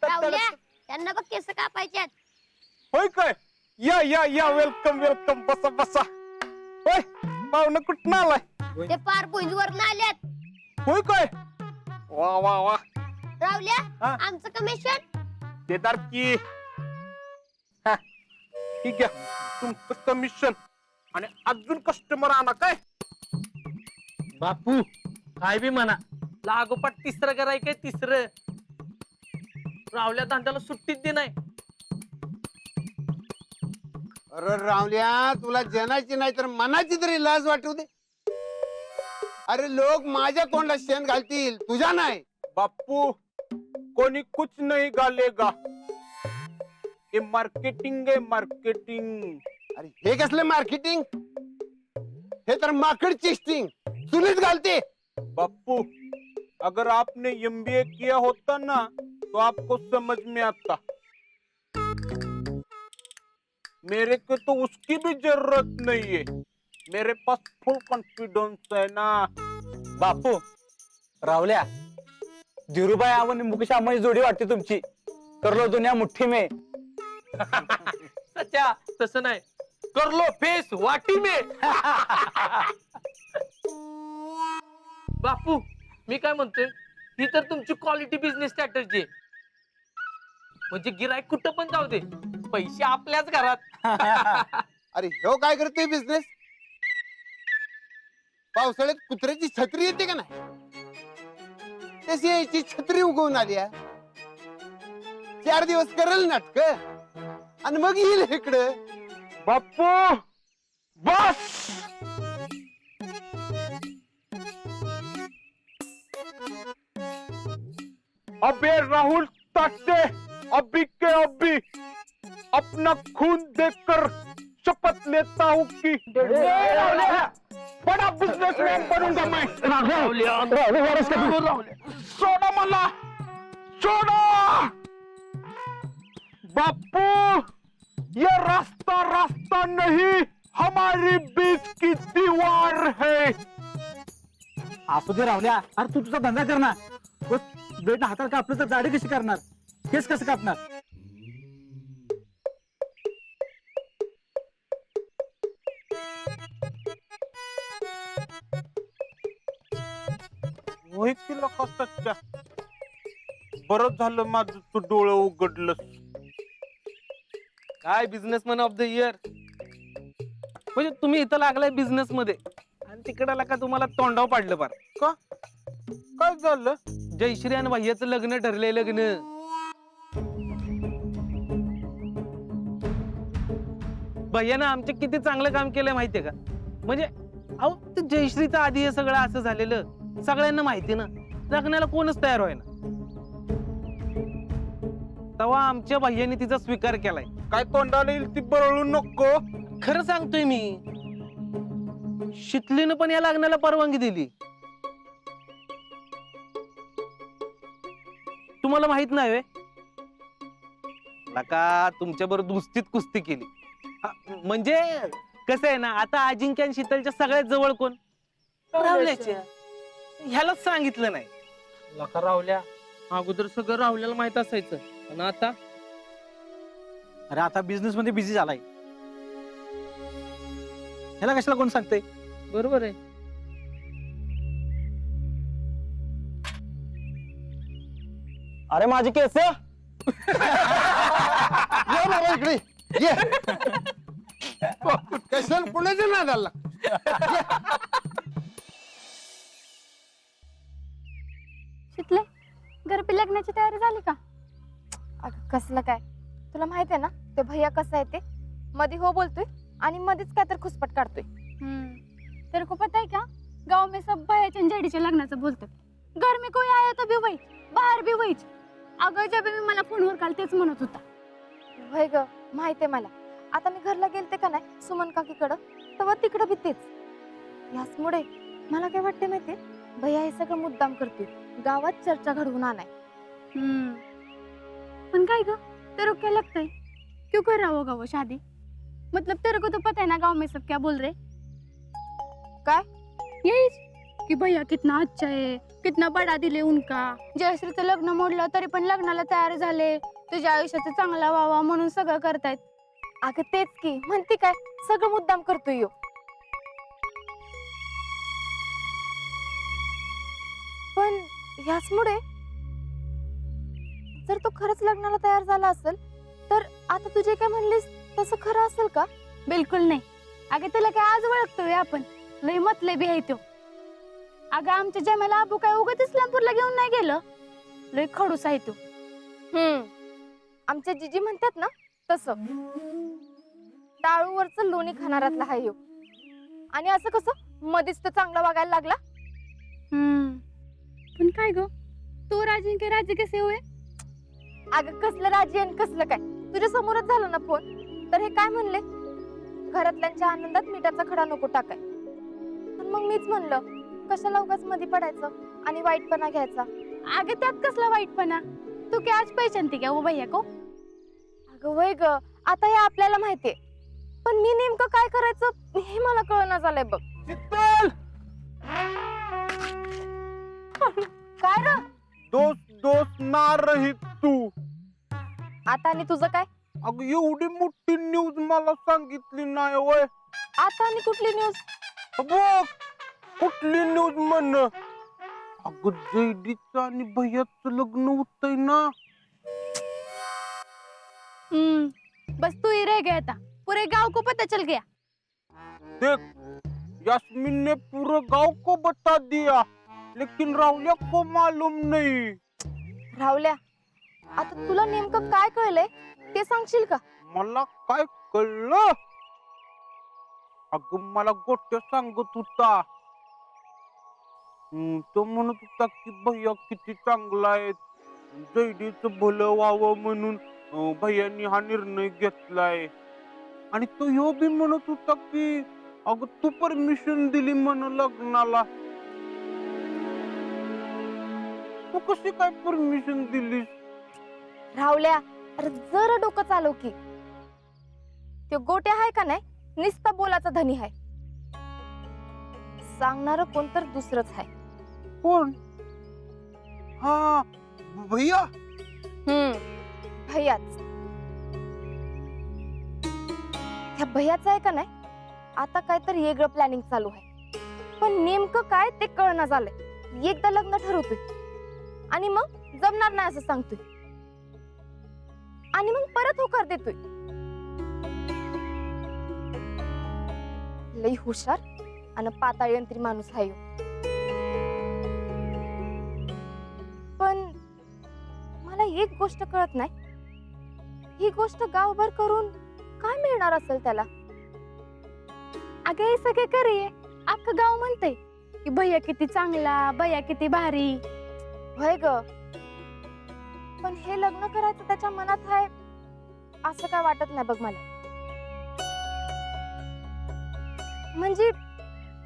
राहुल्या, त्यांना बघ केस कापायच्यात. होय काय? या या या, वेलकम वेलकम, बसा बसा. होय, पाहुणं कुठं आलाय? ते पार भुजवरून आल्यात. होय काय? वा वा वा. राहुल्या, हा? आमचं कमिशन. देदार की. हा, ठीक आहे, तुमचं कमिशन आणि अजून कस्टमर आणा काय? बापू काय बी म्हणा, लागोपाठ तिसरं कराय काय तिसरं. रावल्या दांड्याला सुट्टीच दे नाही. अरे रावल्या, तुला जनाची नाही तर मनाची तरी लाज वाटू दे. अरे लोक माझ्या तोंडात शेण घालतील, तुझ्या नाही. बापू, कोणी कुछ नहीं गालेगा. ये मार्केटिंग है, मार्केटिंग. अरे हे कसलं मार्केटिंग? हे तर माकड चिस्टिंग, चुलीत घालते. बापू, अगर आपने एमबीए किया होता ना तो आपको समझ में आता. मेरे को तो उसकी भी जरूरत नहीं है, मेरे पास फुल कॉन्फिडेंस है ना. बापू, रावल्या, धीरूभाई आणि मुकेश अंबानी जोडी वाटते तुमची. कर लो दुनिया मुठ्ठी में. सच्या तसं नाही, करलो फेस वाटी में. बापू, मी काय म्हणतोय, ही तर तुमची क्वालिटी बिझनेस स्ट्रॅटेजी आहे. म्हणजे गिराईक कुठं पण जाऊ दे, पैसे आपल्याच घरात. अरे ह्यो काय करतोय बिझनेस? पावसाळ्यात कुत्र्याची छत्री येते का नाही, तशी याची छत्री उगवून आली आहे. 4 दिवस करल नाटक आणि मग येईल इकडं. बापू बस. अबे राहुल ताटे, अभी के अभी अपना खून देकर शपथ लेता हूँ कि बड़ा बिजनेसमैन बनूंगा मैं. सोडा मला, सोडा. बापू, ये रास्ता रास्ता नहीं, हमारी बीच की दीवार है. असू दे रावल्या, अरे तू तुझा धंदा कर ना. ब्लेड हातात कापलं तर जाडी कशी करणार? केस कसं कापणार? होय की लका सच्चा, बरं झालं माझं तू डोळं उघडलंस. काय बिझनेसमॅन ऑफ द इयर. म्हणजे तुम्ही इथं लागलाय बिझनेस मध्ये आणि तिकडे का तुम्हाला तोंडाव पाडलं पार. का? काय झालं? जयश्री आणि भैयाचं लग्न ठरलंय. लग्न भैयानं आमचे किती चांगलं काम केलंय माहितीये का? म्हणजे अहो, ते जयश्रीचं आधी हे सगळं असं झालेलं सगळ्यांना माहिती ना. लग्नाला कोणच तयार व्हाय ना. तेव्हा आमच्या भैयाने तिचा स्वीकार केलाय. काय तोंडाला येईल ती बरळू नको. खरं सांगतोय मी, शितलीनं पण या लग्नाला परवानगी दिली. तुम्हाला माहित नाही व्हय? नका, तुमच्या बरोबर दुस्तीत कुस्ती केली. म्हणजे कसं आहे ना, आता अजिंक्य आणि शीतलच्या सगळ्यात जवळ कोण? राहुल्याच्या. ह्यालाच सांगितलं नाही. लका राहुल्या, अगोदर सगळं राहुल्याला माहित असायचं आणि आता अरे आता बिझनेस मध्ये बिझी झालाय, ह्याला कशाला कोण सांगतंय? बरोबर आहे. अरे माझी केस. ये बाबा इकडे ये. कशाला पुण्याच्या नादाला? शितले, घरपी लग्नाची तयारी झाली का? अगं कसलं काय, तुला माहित आहे ना ते भैया कसं आहे ते. मध्ये हो बोलतोय आणि मध्येच काय तर खुसपट काढतोय. तेरे को पता है क्या, गांव में सब भैया जडीच्या लग्नाचं बोलतात. घर में कोई आया तो भी वही, बाहेर भी वहीच. अगं जब मी मला फोनवर काल तेच म्हणत होता. होय ग, माहित आहे मला. आता मी घरला गेलते का नाही सुमन काकीकडं, तेव्हा तिकडं भी तेच. याचमुळे मला काय वाटते माहितीये, भैया हे सगळं मुद्दाम करतोय, गावात चर्चा घडवून आणाय. पण काय ग, तेरे को क्या लगता है, क्यों कर रहा होगा वो शादी? मतलब तेरे को तो पता है ना गांव में सब क्या बोल रहे. काय? यही कि भैया कितना अच्छा है, कितना बडा दिले उनका. जयश्रीचं लग्न मोडलं तरी पण लग्नाला तयार झाले. तुझ्या आयुष्याचं चांगला व्हावा म्हणून सगळं करतायत. अगं तेच की म्हणते काय, सगळं मुद्दाम करतोय यो. पण ह्याचमुळे जर तो खरंच लग्नाला तयार झाला असेल तर आता तुझे काय म्हणलीस तसं खरं असेल का? बिलकुल नाही. अगं त्याला काय आज ओळखतोय आपण, लय मतलबी आहे तो. अगं आमच्या जमेला अबू काय उगाच इस्लामपूरला घेऊन नाही गेलं, लय खडूस आहे तो. आमच्या जीजी म्हणतात ना तसं टाळूवरच लोणी खाणारातला हाय ह्यो. आणि असं कसं मध्येच तो चांगला वागायला लागला? पण काय ग, तो राजे राजे कसे होय? अगं कसलं राजी आणि कसलं काय, तुझ्या समोरच झालं ना फोन. तर हे काय म्हणले, घरातल्यांच्या आनंदात मिठाचा खडा नको टाकाय. पण मग मीच म्हणलं कशाला उगाच मध्ये पडायचं आणि वाईटपणा घ्यायचा. अगं त्यात कसला वाईटपणा, तू काय आज पैशांती का ओ भैया को? अगं वय ग, आता हे आपल्याला माहितीये, पण मी नेमकं काय करायचं हे मला कळना झालंय बघ. शीतल, काय र दोस्त दोस्त ना रही तू. आता आणि तुझं काय? अगं एवढी मोठी न्यूज मला सांगितली नाही वय. आता आणि कुठली न्यूज? बघ कुठली न्यूज म्हण. अगं जयदीचं आणि भैयाचं लग्न होतंय ना. बस तू ही रह गया था, पूरे गांव को पता चल गया. देख, यास्मीन ने पूरे गांव को बता दिया, लेकिन राहुलिया को मालूम नहीं. राहुल्या, आता तुला नेमकं काय कळलंय ते सांगशील का? मला काय कळलं? अगं मला गोट्या सांगत होता. तो म्हणत होता की भैया किती चांगला आहे, जयदीचं भलं व्हावं म्हणून भैयानी हा निर्णय घेतलाय. आणि तो ह्यो बी म्हणत होता की अगं तू परमिशन दिली म्हण लग्नाला. तू कशी काय परमिशन दिलीस? राहुल्या, अरे जरा डोकं चालव की. तो गोट्या आहे का नाही, नुसता बोलाचा धनी आहे. सांगणार कोण तर दुसरंच आहे. कोण? हा भैया. भैयाच. त्या भैयाचं आहे का नाही, आता काय तर वेगळं प्लॅनिंग चालू आहे. पण नेमकं काय ते कळना झालंय. एकदा लग्न ठरवतोय आणि मग जमणार नाही असं सांगतोय आणि मग परत होकार देतोय. लई हुशार आणि पाताळ यंत्री माणूस आहे ह्यो. पण मला एक गोष्ट कळत नाही, ही गोष्ट गावभर करून काय मिळणार असेल त्याला? अगं हे सगळे करिये, अख्खं गाव म्हणते की भैया किती चांगला, भैया किती भारी. होय ग, पण हे लग्न करायचं त्याच्या मनात आहे असं काय वाटत नाही बघ मला. म्हणजे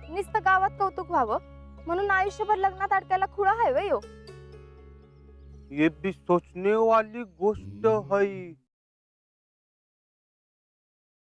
नुसतं गावात कौतुक व्हावं म्हणून आयुष्यभर लग्नात अडकायला खुळा आहे वय. ये भी सोचने वाली गोष्ट है.